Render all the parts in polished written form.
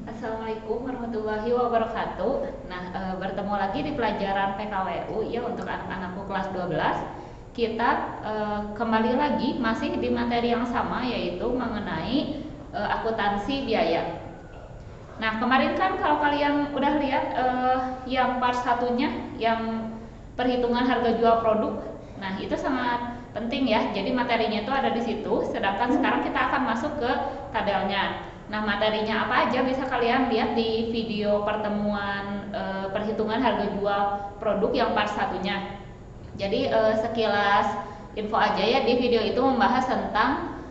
Assalamualaikum warahmatullahi wabarakatuh. Nah, bertemu lagi di pelajaran PKWU ya untuk anak-anakku kelas 12. Kita kembali lagi masih di materi yang sama yaitu mengenai akuntansi biaya. Nah, kemarin kan kalau kalian udah lihat yang part satunya yang perhitungan harga jual produk. Nah, itu sangat penting ya. Jadi materinya itu ada di situ, sedangkan sekarang kita akan masuk ke tabelnya. Nah, materinya apa aja bisa kalian lihat di video pertemuan perhitungan harga jual produk yang part satunya. Jadi sekilas info aja ya, di video itu membahas tentang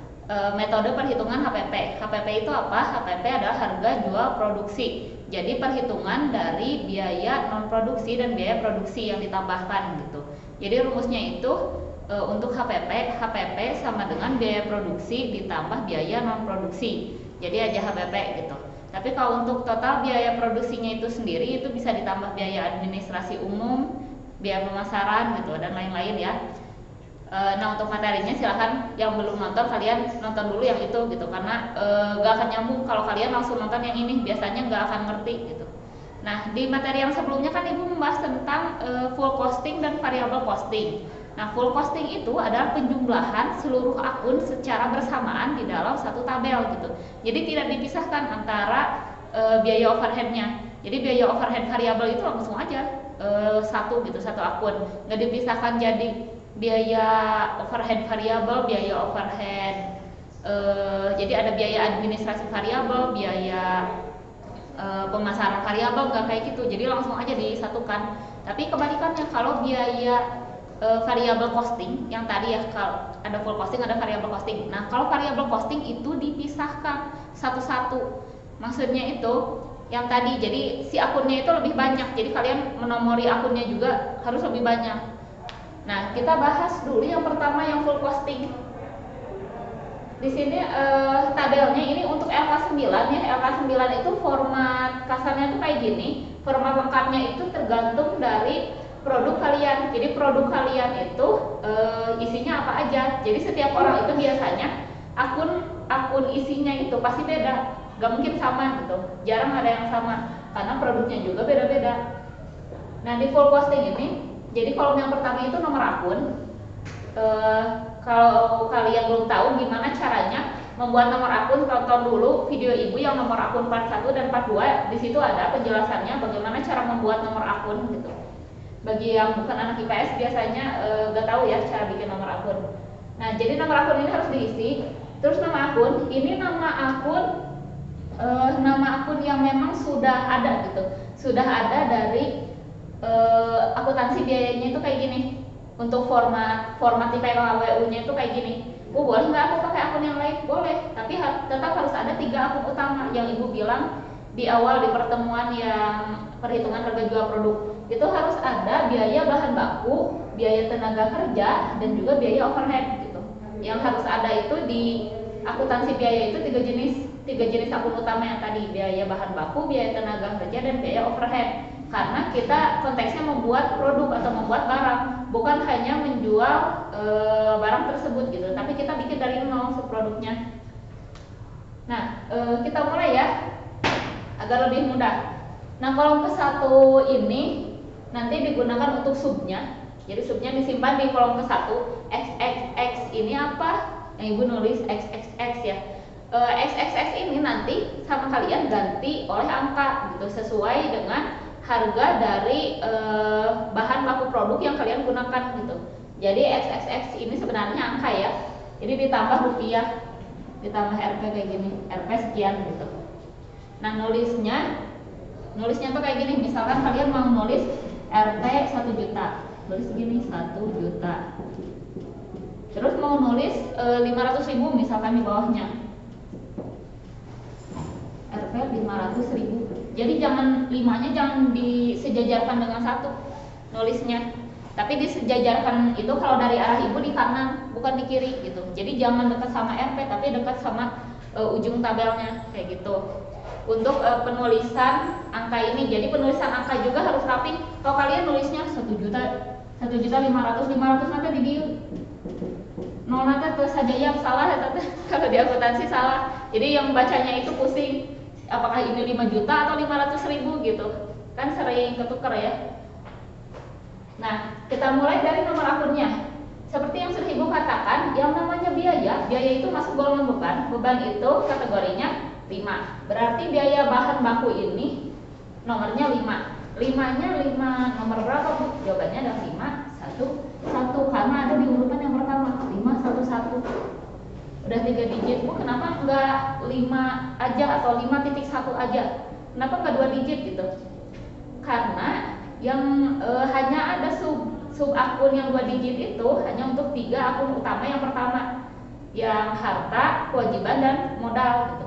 metode perhitungan HPP. HPP itu apa? HPP adalah harga jual produksi. Jadi perhitungan dari biaya non produksi dan biaya produksi yang ditambahkan gitu. Jadi rumusnya itu untuk HPP, HPP sama dengan biaya produksi ditambah biaya non produksi. Jadi aja HPP gitu. Tapi kalau untuk total biaya produksinya itu sendiri itu bisa ditambah biaya administrasi umum, biaya pemasaran gitu dan lain-lain ya. Nah, untuk materinya silahkan yang belum nonton kalian nonton dulu yang itu gitu, karena gak akan nyambung kalau kalian langsung nonton yang ini, biasanya gak akan ngerti gitu. Nah, di materi yang sebelumnya kan ibu membahas tentang full costing dan variable costing. Nah, full costing itu adalah penjumlahan seluruh akun secara bersamaan di dalam satu tabel gitu. Jadi tidak dipisahkan antara biaya overheadnya. Jadi biaya overhead variabel itu langsung aja satu gitu, satu akun. Nggak dipisahkan jadi biaya overhead variabel, biaya overhead jadi ada biaya administrasi variabel, biaya pemasaran variabel, nggak kayak gitu. Jadi langsung aja disatukan. Tapi kebalikannya kalau biaya variabel costing yang tadi ya, kalau ada full costing ada variabel costing. Nah, kalau variabel costing itu dipisahkan satu-satu. Maksudnya itu yang tadi, jadi si akunnya itu lebih banyak. Jadi kalian menomori akunnya juga harus lebih banyak. Nah, kita bahas dulu yang pertama yang full costing. Di sini tabelnya ini untuk LK9 ya. LK9 itu format kasarnya itu kayak gini. Format lengkapnya itu tergantung dari produk kalian. Jadi produk kalian itu isinya apa aja. Jadi setiap orang itu biasanya akun isinya itu pasti beda. Gak mungkin sama gitu. Jarang ada yang sama karena produknya juga beda-beda. Nah, di full costing ini, jadi kolom yang pertama itu nomor akun. Kalau kalian belum tahu gimana caranya membuat nomor akun, tonton dulu video ibu yang nomor akun part 1 dan part 2. Di situ ada penjelasannya bagaimana cara membuat nomor akun gitu. Bagi yang bukan anak IPS biasanya gak tahu ya cara bikin nomor akun. Nah, jadi nomor akun ini harus diisi. Terus nama akun, ini nama akun yang memang sudah ada gitu. Sudah ada dari akuntansi biayanya itu kayak gini. Untuk format di PKWU-nya itu kayak gini. Boleh nggak aku pakai akun yang lain? Boleh, tapi tetap harus ada 3 akun utama yang ibu bilang di awal di pertemuan yang perhitungan harga jual produk. Itu harus ada biaya bahan baku, biaya tenaga kerja, dan juga biaya overhead gitu. Yang harus ada itu di akuntansi biaya itu 3 jenis akun utama yang tadi, biaya bahan baku, biaya tenaga kerja, dan biaya overhead. Karena kita konteksnya membuat produk atau membuat barang, bukan hanya menjual barang tersebut gitu, tapi kita bikin dari nol produknya. Nah, kita mulai ya agar lebih mudah. Nah, kolom ke-1 ini nanti digunakan untuk subnya. Jadi subnya disimpan di kolom ke-1. XXX ini apa? Yang ibu nulis XXX ya. XXX ini nanti sama kalian ganti oleh angka gitu, sesuai dengan harga dari bahan baku produk yang kalian gunakan gitu. Jadi XXX ini sebenarnya angka ya. Jadi ditambah rupiah, ditambah Rp kayak gini, Rp sekian gitu. Nah, nulisnya tuh kayak gini. Misalkan kalian mau nulis Rp 1 juta, tulis gini 1 juta. Terus mau nulis 500.000 misalkan di bawahnya, Rp 500.000. Jadi jangan 5-nya jangan disejajarkan dengan 1 nulisnya, tapi disejajarkan itu kalau dari arah ibu di kanan bukan di kiri gitu. Jadi jangan dekat sama Rp tapi dekat sama ujung tabelnya kayak gitu. Untuk penulisan angka ini, jadi penulisan angka juga harus rapi. Kalau kalian nulisnya 1 juta 500 nanti di dieu nol nanti terus saja yang salah ya, kalau di akuntansi salah. Jadi yang bacanya itu pusing. apakah ini 5 juta atau 500.000 gitu kan, sering ketuker ya. Nah, kita mulai dari nomor akunnya. Seperti yang sudah Ibu katakan, yang namanya biaya itu masuk golongan beban. Beban itu kategorinya 5. Berarti biaya bahan baku ini nomornya 5. 5-nya 5 nomor berapa, Bu? Jawabannya adalah 5 1 1 karena ada di urutan yang pertama 5 1 1. Udah 3 digit, Bu. Kenapa enggak 5 aja atau 5.1 aja? Kenapa enggak 2 digit gitu? Karena yang hanya ada sub akun yang 2 digit itu hanya untuk 3 akun utama yang pertama, yang harta, kewajiban, dan modal gitu.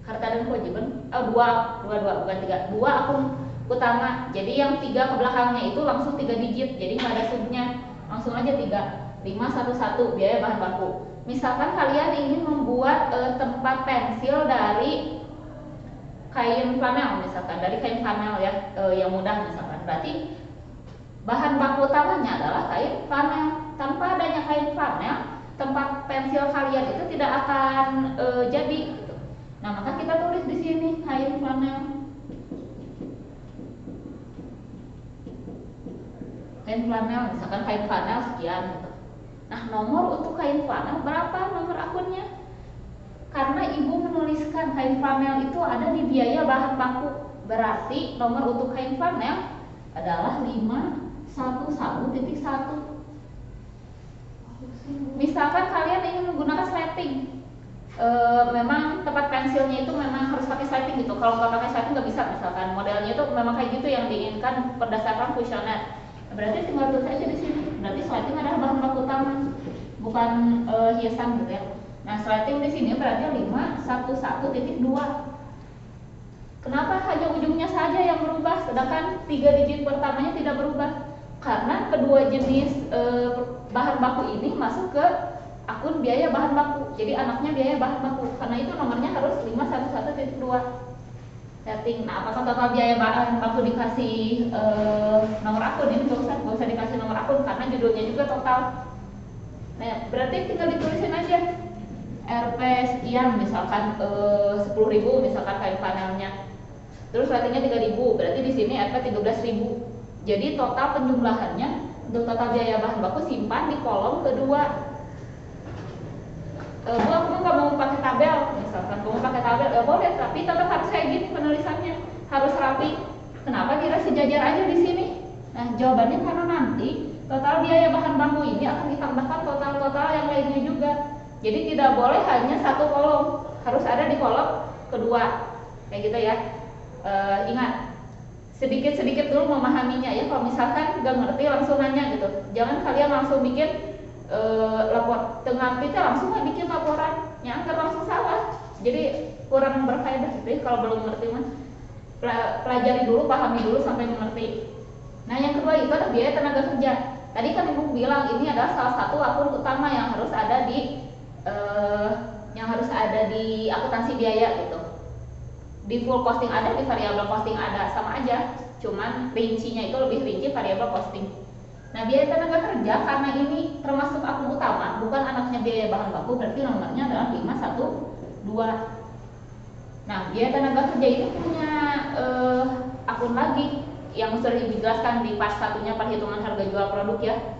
Harta dan kewajiban, dua bukan 3, 2 akun utama. Jadi yang 3 ke belakangnya itu langsung 3 digit, jadi nggak ada subnya, langsung aja 3 5 1 1 biaya bahan baku. Misalkan kalian ingin membuat tempat pensil dari kain flanel, misalkan dari kain flanel ya, yang mudah misalkan, berarti bahan baku utamanya adalah kain flanel. Tanpa adanya kain flanel, tempat pensil kalian itu tidak akan jadi gitu. Nah, maka kita tulis di sini kain flanel. Kain flanel, misalkan kain flanel sekian gitu. Nah, nomor untuk kain flanel berapa nomor akunnya? Karena Ibu menuliskan kain flanel itu ada di biaya bahan baku, berarti nomor untuk kain flanel adalah 511.1. Misalkan kalian ingin menggunakan slating, memang tempat pensilnya itu memang harus pakai slating gitu. Kalau nggak pakai slating nggak bisa, misalkan modelnya itu memang kayak gitu yang diinginkan berdasarkan kuesioner. Berarti tinggal tulis aja di sini. Berarti slating adalah bahan baku utama, bukan hiasan gitu ya. Nah, slating di sini berarti 511.2. Kenapa hanya ujungnya saja yang berubah, sedangkan 3 digit pertamanya tidak berubah? Karena kedua jenis bahan baku ini masuk ke akun biaya bahan baku. Jadi anaknya biaya bahan baku. Karena itu nomornya harus 511.2. Setting. Nah, apakah total biaya bahan baku dikasih nomor akun? Ini nggak usah dikasih nomor akun karena judulnya juga total. Nah, berarti tinggal ditulisin aja RP sekian, misalkan 10.000 misalkan kain panelnya. Terus ratingnya 3.000, berarti di sini RP 13.000. Jadi total penjumlahannya untuk total biaya bahan baku simpan di kolom kedua. Bu, aku nggak mau pakai tabel, misalkan mau pakai tabel ya boleh, tapi tetap harus kayak gini penulisannya, harus rapi. Kenapa tidak sejajar aja di sini? Nah, jawabannya karena nanti total biaya bahan baku ini akan ditambahkan total-total yang lainnya juga. Jadi tidak boleh hanya satu kolom, harus ada di kolom kedua, kayak gitu ya. Ingat, sedikit-sedikit dulu memahaminya ya. Kalau misalkan nggak ngerti langsung nanya gitu, jangan kalian langsung bikin lapor tengah kita langsung nggak bikin laporan, nyangka langsung salah, jadi kurang berfaedah gitu ya. Kalau belum ngerti mah pelajari dulu, pahami dulu sampai mengerti. Nah, yang kedua itu adalah biaya tenaga kerja. Tadi kan Ibu bilang ini adalah salah satu akun utama yang harus ada di akuntansi biaya gitu. Di full costing ada, di variabel costing ada, sama aja, cuman rincinya itu lebih rinci variabel costing. Nah, biaya tenaga kerja karena ini termasuk akun utama, bukan anaknya biaya bahan baku, berarti nomornya adalah 512. Nah, biaya tenaga kerja ini punya akun lagi yang sudah dijelaskan di part 1-nya perhitungan harga jual produk ya,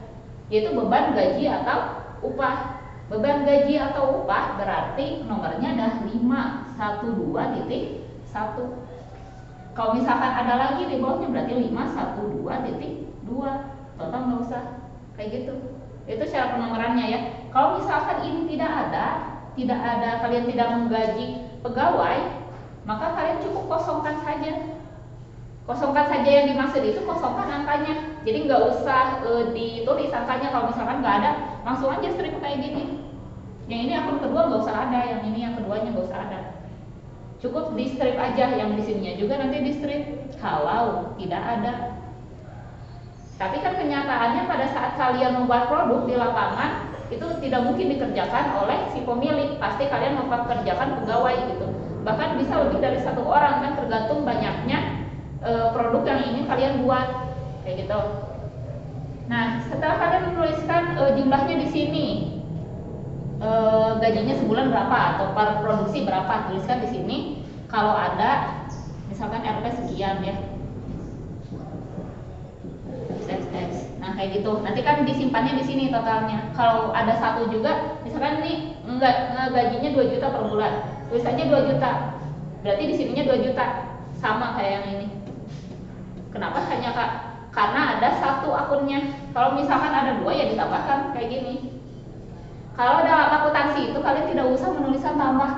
yaitu beban gaji atau upah. Beban gaji atau upah berarti nomornya adalah 512.1. Kalau misalkan ada lagi di bawahnya berarti 512.2. Total nggak usah kayak gitu. Itu cara penomorannya ya. Kalau misalkan ini tidak ada, kalian tidak menggaji pegawai, maka kalian cukup kosongkan saja. Kosongkan saja, yang dimaksud itu kosongkan angkanya. Jadi nggak usah ditulis angkanya. Kalau misalkan nggak ada, langsung aja strip kayak gini. Yang ini akun kedua nggak usah ada, yang ini yang keduanya nggak usah ada. Cukup di strip aja, yang di sininya juga nanti di strip kalau tidak ada. Tapi kan kenyataannya pada saat kalian membuat produk di lapangan itu tidak mungkin dikerjakan oleh si pemilik, pasti kalian mempekerjakan pegawai gitu. Bahkan bisa lebih dari satu orang, kan tergantung banyaknya produk yang ingin kalian buat kayak gitu. Nah, setelah kalian menuliskan jumlahnya di sini, gajinya sebulan berapa atau per produksi berapa, tuliskan di sini. Kalau ada misalkan RP sekian ya, XX. Nah kayak gitu. Nanti kan disimpannya di sini totalnya. Kalau ada satu juga, misalkan nih enggak gajinya 2 juta per bulan, tulisannya 2 juta. Berarti di sininya 2 juta, sama kayak yang ini. Kenapa? Hanya karena ada satu akunnya. Kalau misalkan ada 2 ya ditambahkan kayak gini. Kalau dalam akuntansi itu kalian tidak usah menulisan tambah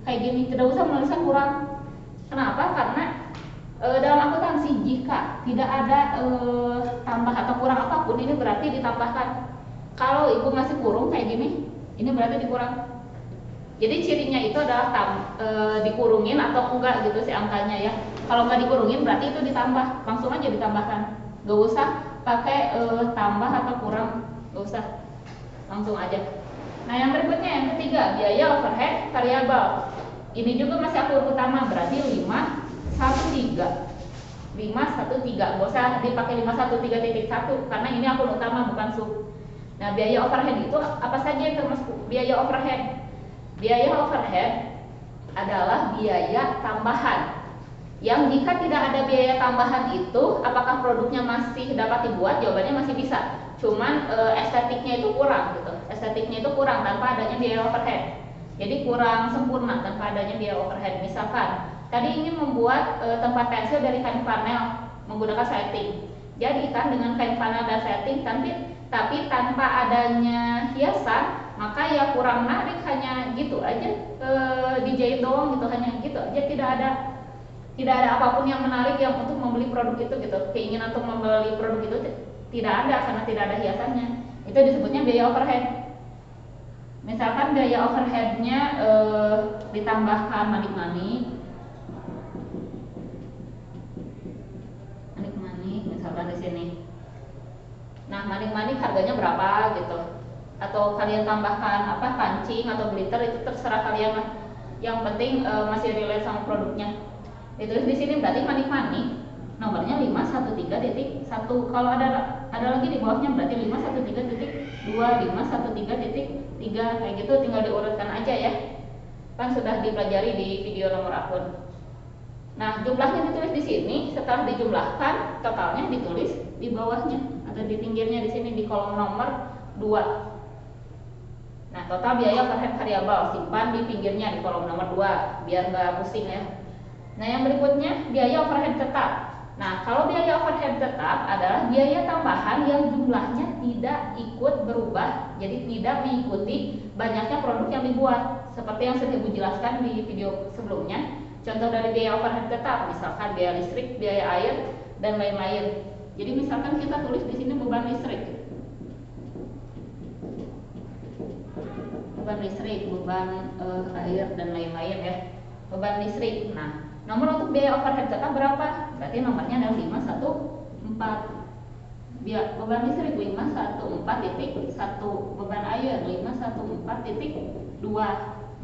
kayak gini, tidak usah menulisan kurang. Kenapa? Karena dalam akuntansi jika tidak ada tambah atau kurang apapun, ini berarti ditambahkan. Kalau ibu ngasih kurung kayak gini, ini berarti dikurang. Jadi cirinya itu adalah dikurungin atau enggak gitu si angkanya ya. Kalau nggak dikurungin berarti itu ditambah, langsung aja ditambahkan. Gak usah pakai tambah atau kurang, gak usah, langsung aja. Nah yang berikutnya yang ketiga, biaya overhead variabel. Ini juga masih akun utama, berarti 513. 513, gak usah dipakai 513.1 karena ini akun utama bukan sub. Nah biaya overhead itu apa saja yang termasuk biaya overhead? Biaya overhead adalah biaya tambahan yang jika tidak ada biaya tambahan itu, apakah produknya masih dapat dibuat? Jawabannya masih bisa. Cuman estetiknya itu kurang gitu. Estetiknya itu kurang tanpa adanya biaya overhead. Jadi kurang sempurna tanpa adanya biaya overhead. Misalkan tadi ingin membuat tempat pensil dari kain panel menggunakan setting. Jadi kan dengan kain panel dan setting tapi tanpa adanya hiasan, maka ya kurang menarik, hanya gitu aja dijahit doang gitu, hanya gitu aja, tidak ada apapun yang menarik yang untuk membeli produk itu gitu. Keinginan untuk membeli produk itu tidak ada karena tidak ada hiasannya. Itu disebutnya biaya overhead. Misalkan biaya overheadnya ditambahkan manik-manik misalkan di sini. Nah manik-manik harganya berapa gitu, atau kalian tambahkan apa kancing atau glitter, itu terserah kalian lah. Yang penting masih relate sama produknya. Ditulis di sini berarti manik-manik nomornya 513.1. Kalau ada lagi di bawahnya berarti 513.2, 513.3 kayak gitu, tinggal diurutkan aja ya. Kan sudah dipelajari di video nomor akun. Nah, jumlahnya ditulis di sini, setelah dijumlahkan totalnya ditulis di bawahnya atau di pinggirnya di sini di kolom nomor 2. Nah, total biaya overhead variabel simpan di pinggirnya di kolom nomor 2 biar nggak pusing ya. Nah yang berikutnya biaya overhead tetap. Nah kalau biaya overhead tetap adalah biaya tambahan yang jumlahnya tidak ikut berubah, jadi tidak mengikuti banyaknya produk yang dibuat. Seperti yang sudah Ibu jelaskan di video sebelumnya. Contoh dari biaya overhead tetap, misalkan biaya listrik, biaya air, dan lain-lain. Jadi misalkan kita tulis di sini beban listrik, beban air dan lain-lain ya. Beban listrik. Nah nomor untuk biaya overhead tetap berapa? Berarti nomornya adalah 514. Beban listrik 514.1, beban air 514.2.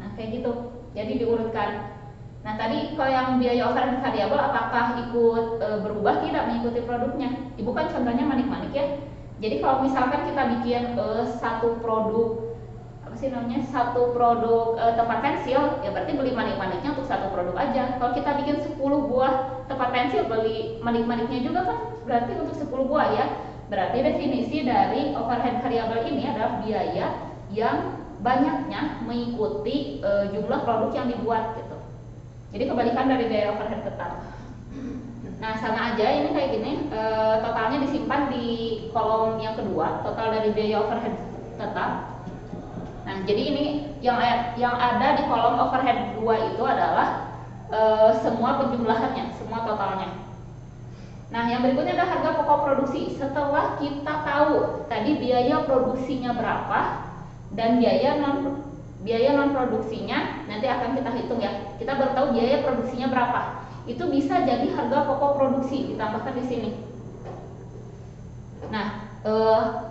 Nah kayak gitu. Jadi diurutkan. Nah tadi kalau yang biaya overhead variabel apakah ikut berubah? Tidak, mengikuti produknya. Ibu kan contohnya manik-manik ya. Jadi kalau misalkan kita bikin satu produk tempat pensil, ya berarti beli manik-maniknya untuk satu produk aja. Kalau kita bikin 10 buah tempat pensil, beli manik-maniknya juga kan berarti untuk 10 buah ya. Berarti definisi dari overhead variabel ini adalah biaya yang banyaknya mengikuti jumlah produk yang dibuat gitu. Jadi kebalikan dari biaya overhead tetap. Nah sama aja ini kayak gini, totalnya disimpan di kolom yang kedua, total dari biaya overhead tetap. Nah, jadi ini yang ada di kolom overhead 2 itu adalah semua penjumlahannya, semua totalnya. Nah, yang berikutnya adalah harga pokok produksi. Setelah kita tahu tadi biaya produksinya berapa dan biaya non produksinya, nanti akan kita hitung ya. Kita baru tahu biaya produksinya berapa. Itu bisa jadi harga pokok produksi ditambahkan di sini. Nah,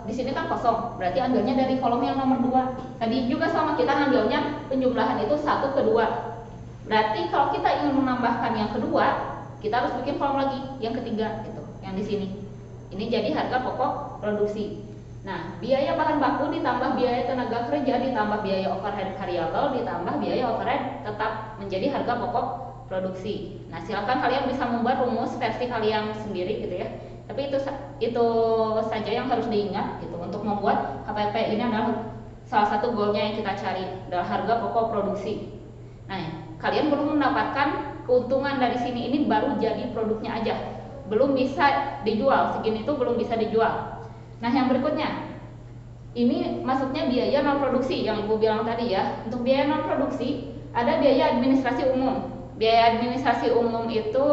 di sini kan kosong, berarti ambilnya dari kolom yang nomor 2. Tadi juga sama, kita ngambilnya penjumlahan itu 1 ke 2. Berarti kalau kita ingin menambahkan yang kedua, kita harus bikin kolom lagi yang ketiga gitu, yang di sini. Ini jadi harga pokok produksi. Nah, biaya bahan baku ditambah biaya tenaga kerja ditambah biaya overhead variabel ditambah biaya overhead tetap menjadi harga pokok produksi. Nah, silakan kalian bisa membuat rumus versi kalian sendiri gitu ya. Tapi itu saja yang harus diingat gitu. Untuk membuat HPP ini adalah salah satu goalnya yang kita cari adalah harga pokok produksi. Nah, kalian belum mendapatkan keuntungan dari sini, ini baru jadi produknya aja, belum bisa dijual, segini itu belum bisa dijual. Nah, yang berikutnya ini masuknya biaya non produksi yang Ibu bilang tadi ya. Untuk biaya non produksi ada biaya administrasi umum. Biaya administrasi umum itu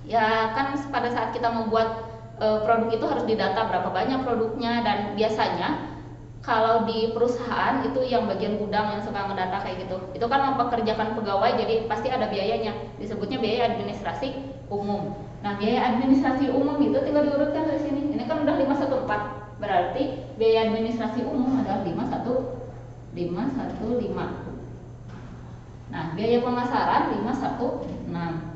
ya kan pada saat kita membuat produk itu harus didata berapa banyak produknya, dan biasanya kalau di perusahaan itu yang bagian gudang yang suka ngedata kayak gitu, itu kan mempekerjakan pegawai, jadi pasti ada biayanya, disebutnya biaya administrasi umum. Nah, biaya administrasi umum itu tinggal diurutkan dari sini. Ini kan udah 514, berarti biaya administrasi umum adalah 515. Nah, biaya pemasaran 516.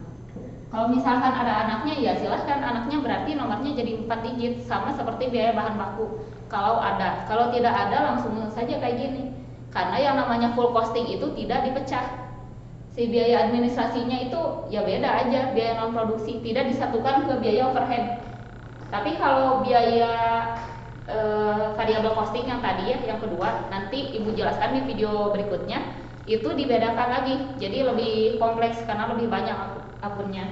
Kalau misalkan ada anaknya, ya silahkan anaknya, berarti nomornya jadi 4 digit, sama seperti biaya bahan baku. Kalau ada, kalau tidak ada langsung saja kayak gini. Karena yang namanya full costing itu tidak dipecah. Si biaya administrasinya itu ya beda aja, biaya non produksi, tidak disatukan ke biaya overhead. Tapi kalau biaya variable costing yang tadi ya, yang kedua, nanti Ibu jelaskan di video berikutnya, itu dibedakan lagi, jadi lebih kompleks karena lebih banyak akunnya.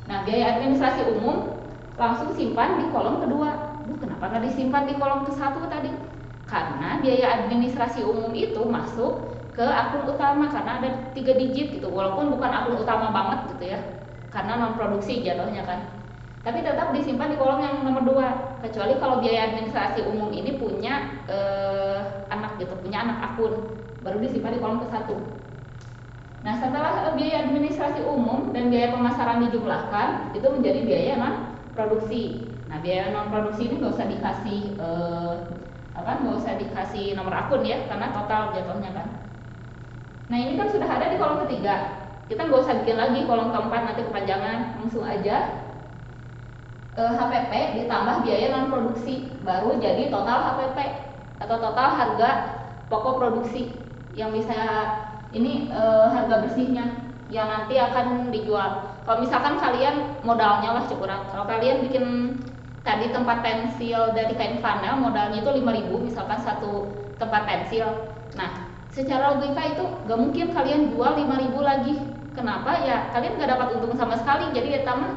Nah, biaya administrasi umum langsung simpan di kolom kedua. Kenapa nggak disimpan di kolom ke-1 tadi? Karena biaya administrasi umum itu masuk ke akun utama karena ada 3 digit gitu, walaupun bukan akun utama banget gitu ya, karena non produksi jatuhnya kan. Tapi tetap disimpan di kolom yang nomor 2, kecuali kalau biaya administrasi umum ini punya anak gitu, punya anak akun, baru disimpan di kolom ke-1. Nah, setelah biaya administrasi umum dan biaya pemasaran dijumlahkan, itu menjadi biaya non produksi. Nah, biaya non produksi ini nggak usah dikasih nggak usah dikasih nomor akun ya, karena total jatuhnya kan. Nah, ini kan sudah ada di kolom ketiga, kita nggak usah bikin lagi kolom keempat, nanti kepanjangan, langsung aja HPP ditambah biaya non produksi, baru jadi total HPP atau total harga pokok produksi yang bisa ini harga bersihnya yang nanti akan dijual. Kalau misalkan kalian modalnya lah cukuran, kalau kalian bikin tadi tempat pensil dari kain flanel modalnya itu 5.000, misalkan satu tempat pensil. Nah, secara logika itu gak mungkin kalian jual 5.000 lagi. Kenapa? Ya kalian gak dapat untung sama sekali, jadi ya tambah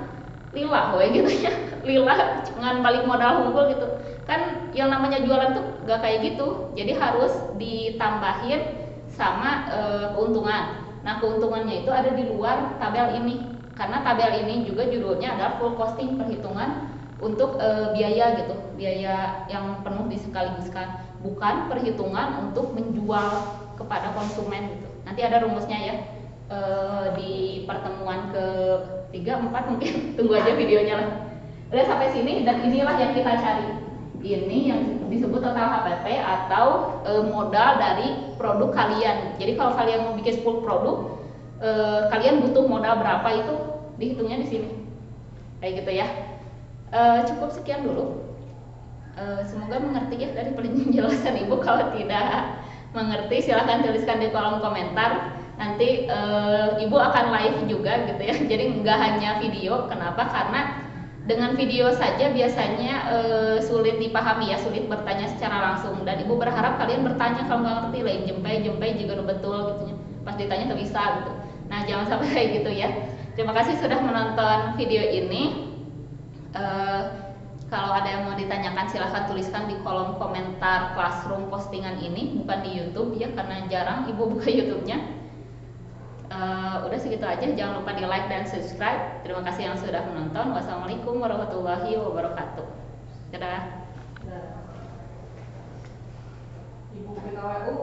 lillah gitu ya, lillah dengan balik modal hunkul gitu kan. Yang namanya jualan tuh gak kayak gitu, jadi harus ditambahin sama keuntungan. Nah, keuntungannya itu ada di luar tabel ini, karena tabel ini juga judulnya adalah full costing, perhitungan untuk biaya gitu, biaya yang penuh disekaligus,kan bukan perhitungan untuk menjual kepada konsumen gitu. Nanti ada rumusnya ya di pertemuan ke-3, 4 mungkin, tunggu aja videonya lah. Udah sampai sini, dan inilah yang kita cari. Ini yang disebut total HPP atau modal dari produk kalian. Jadi kalau kalian mau bikin 10 produk, kalian butuh modal berapa itu dihitungnya di sini. Kayak gitu ya. Cukup sekian dulu. Semoga mengerti ya dari penjelasan Ibu. Kalau tidak mengerti silahkan tuliskan di kolom komentar. Nanti Ibu akan live juga gitu ya. Jadi nggak hanya video. Kenapa? Karena dengan video saja biasanya sulit dipahami ya, sulit bertanya secara langsung. Dan Ibu berharap kalian bertanya kalau nggak ngerti, lain jempai juga udah betul gitu ya. Pas ditanya tuh bisa gitu. Nah, jangan sampai kayak gitu ya. Terima kasih sudah menonton video ini. Kalau ada yang mau ditanyakan silahkan tuliskan di kolom komentar Classroom postingan ini, bukan di YouTube ya, karena jarang Ibu buka YouTube-nya. Udah segitu aja, jangan lupa di like dan subscribe. Terima kasih yang sudah menonton. Wassalamualaikum warahmatullahi wabarakatuh. Dadah. Ibu PKWU